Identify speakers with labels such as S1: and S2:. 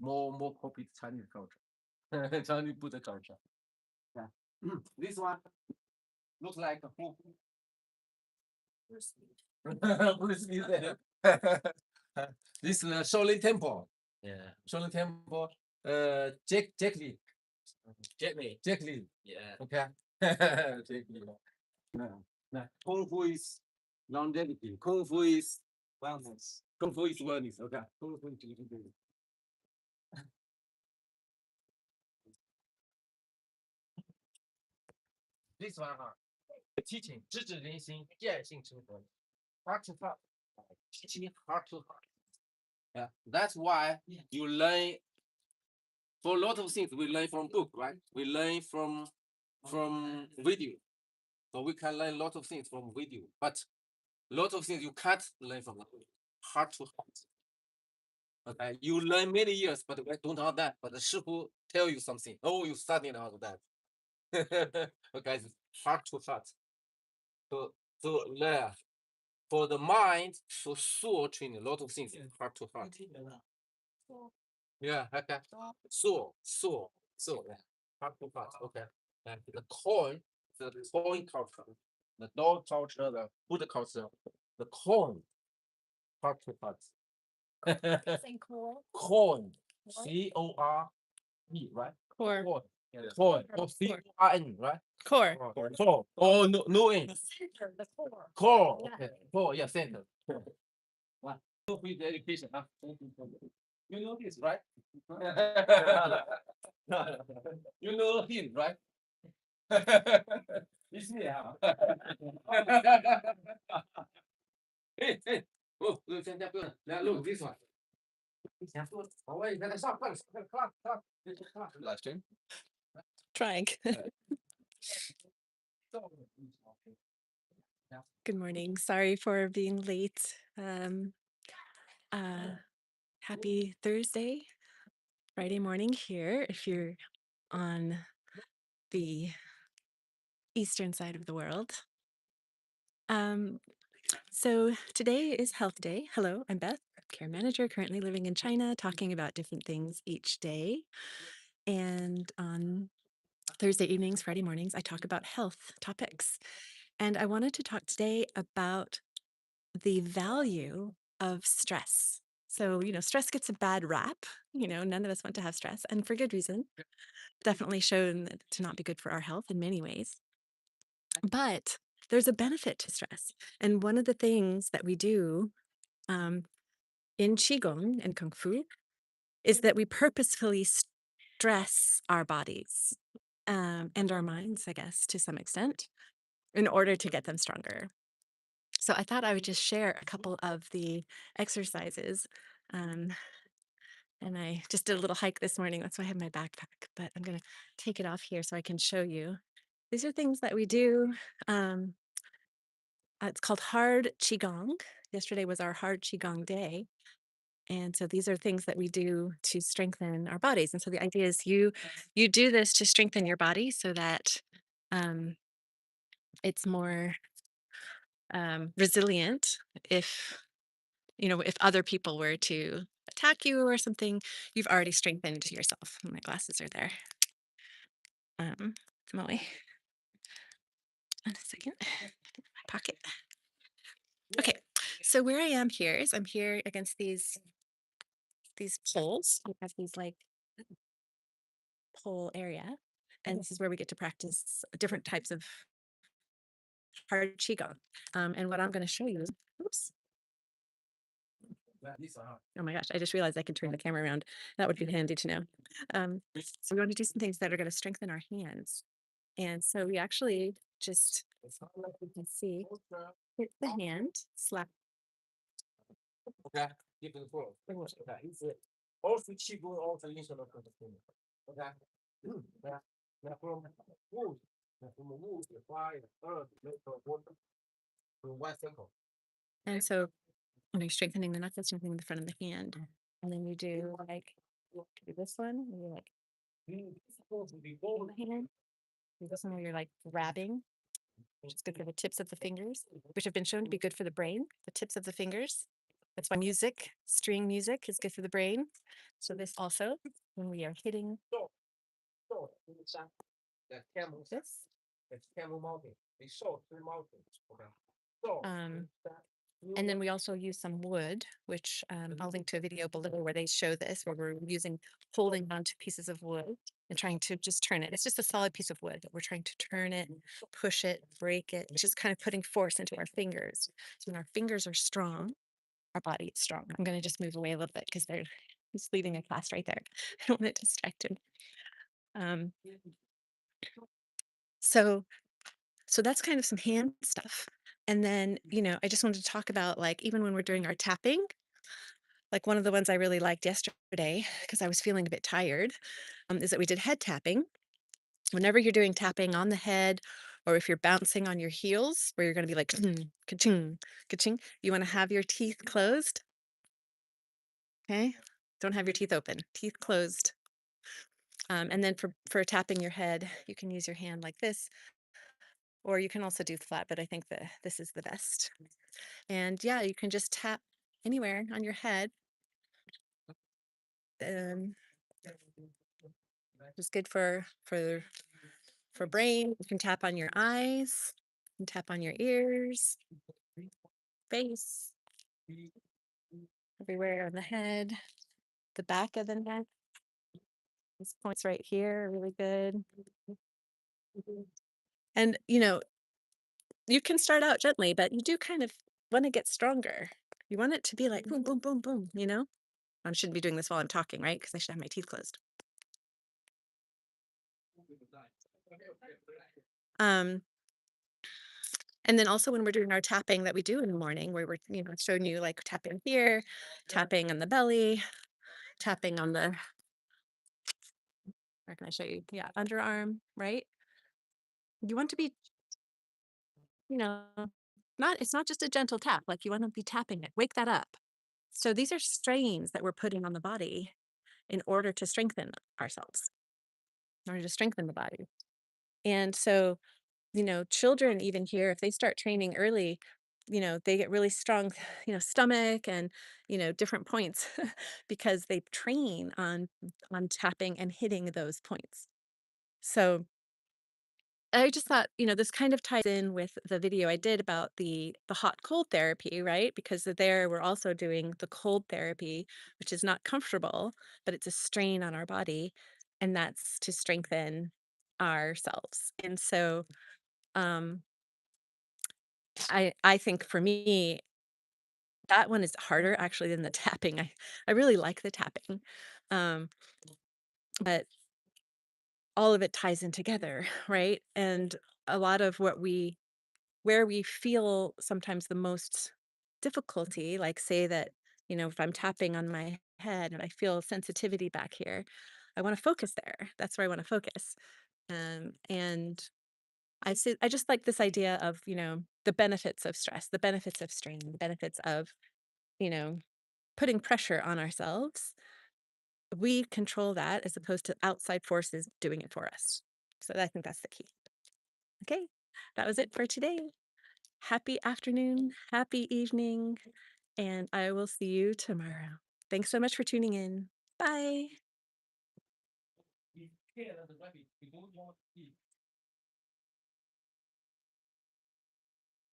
S1: more copy Chinese culture, Chinese Buddha culture. Yeah. This one looks like a who. Bruce Lee said. This is the Shaolin Temple. Yeah. Shaolin Temple. Jack Lee. Jack Lee. Yeah. Okay. Jack Lee. No. No. Kung Fu is longevity. Kung Fu is wellness. Kung Fu is wellness. Okay. Kung Fu is longevity. This one, teaching 直指人心，践行成佛。Heart to heart. Teaching heart to heart. Yeah. That's why you learn. For a lot of things, we learn from book, right? We learn from video. So we can learn a lot of things from video, but a lot of things you can't learn from heart to heart. Okay, you learn many years, but we don't have that. But the Shifu tell you something. Oh, you studied out of that. Okay, it's heart to heart. So there, for the mind, for soul training, a lot of things heart to heart. Yeah, okay. Soul, yeah. Heart to heart. Okay. And the coin culture, the dog culture, the Buddha culture, the coin, heart to heart.
S2: Saying cool.
S1: Coin, CORE, right?
S2: Core.
S1: Coin, yeah, coin, or CORN, right?
S2: Core.
S1: Core. Oh, no N.
S2: The center, the core.
S1: Core,
S2: Yeah.
S1: okay. Core, yeah, center. What? With education, huh? You know this, right? You know him, right? It's me, huh? Hey. Oh, look, look, this one. Oh, wait, stop. Live stream.
S2: Trying. Good morning. Sorry for being late. Happy Thursday, Friday morning here if you're on the eastern side of the world. So today is Health Day. Hello, I'm Beth, care manager, currently living in China, talking about different things each day. And on Thursday evenings, Friday mornings, I talk about health topics. And I wanted to talk today about the value of stress. So, stress gets a bad rap. None of us want to have stress, and for good reason. Definitely shown to not be good for our health in many ways. But there's a benefit to stress. And one of the things that we do in Qigong and Kung Fu is that we purposefully stress our bodies and our minds, I guess, to some extent, in order to get them stronger. So I thought I would just share a couple of the exercises. And I just did a little hike this morning. That's why I have my backpack, but I'm going to take it off here so I can show you. These are things that we do. It's called Hard Qigong. Yesterday was our Hard Qigong day. And so these are things that we do to strengthen our bodies. And so the idea is you do this to strengthen your body so that it's more resilient if other people were to attack you or something, you've already strengthened yourself. My glasses are there. Molly. A second. My pocket. Okay, so where I am here is I'm here against these poles. We have these like pole area, and this is where we get to practice different types of hard qigong. And what I'm going to show you. Oops. Oh my gosh, I just realized I can turn the camera around. That would be handy to know. So we want to do some things that are going to strengthen our hands. And so we actually just, like you can see, hit the hand, slap.
S1: Okay, give it a whirl. Okay. Also, Qigong also instrument for the thing. Okay. From wood, the fire, earth, metal, water, from one circle.
S2: And so you're strengthening the knuckles, strengthening the front of the hand. And then you do this one, and you're like,
S1: Supposed to be
S2: in the hand. Do this one where you're like grabbing, which is good for the tips of the fingers, which have been shown to be good for the brain, the tips of the fingers. That's why string music is good for the brain. So this also, when we are hitting
S1: That's camel.
S2: this,
S1: That's camel mountain. They show three mountains. Okay. So,
S2: um, and then we also use some wood, which I'll link to a video below where they show this, where we're holding onto pieces of wood and trying to just turn it. It's just a solid piece of wood, but we're trying to turn it, push it, break it, just kind of putting force into our fingers. So when our fingers are strong, our body is strong. I'm going to just move away a little bit because he's leading a class right there. I don't want to distract him. Um, so so that's kind of some hand stuff. And then, I just wanted to talk about, like, even when we're doing our tapping, like one of the ones I really liked yesterday, because I was feeling a bit tired, is that we did head tapping. Whenever you're doing tapping on the head, or if you're bouncing on your heels, where you're going to be like, ka-ching, ka-ching, you want to have your teeth closed. Okay. Don't have your teeth open, teeth closed. And then for tapping your head, you can use your hand like this, or you can also do flat, but I think that this is the best. And yeah, you can just tap anywhere on your head. Um, it's good for brain. You can tap on your eyes, you can tap on your ears, face, everywhere on the head, the back of the neck. These points right here are really good. And you can start out gently, but you do kind of want to get stronger. You want it to be like boom, boom, boom, boom. I shouldn't be doing this while I'm talking, right? Because I should have my teeth closed. Um, and then also when we're doing our tapping that we do in the morning, where we're, showing you like tapping here, tapping on the belly, tapping on where can I show you? Yeah, underarm, right? You want to be, you know, it's not just a gentle tap, like you want to be tapping it, wake that up. So these are strains that we're putting on the body in order to strengthen ourselves, in order to strengthen the body. And so, children even here, if they start training early, they get really strong, stomach and, different points because they train on tapping and hitting those points. So I just thought, this kind of ties in with the video I did about the hot cold therapy, right? Because there we're also doing the cold therapy, which is not comfortable, but it's a strain on our body, and that's to strengthen ourselves. And so um I think for me, that one is harder actually than the tapping. I really like the tapping. Um, but all of it ties in together, right? And a lot of where we feel sometimes the most difficulty, like say that, if I'm tapping on my head and I feel sensitivity back here, I want to focus there. That's where I want to focus. And I just like this idea of, the benefits of stress, the benefits of strain, the benefits of, you know, putting pressure on ourselves. We control that as opposed to outside forces doing it for us. So I think that's the key. Okay. That was it for today. Happy afternoon, happy evening, and I will see you tomorrow. Thanks so much for tuning in. Bye.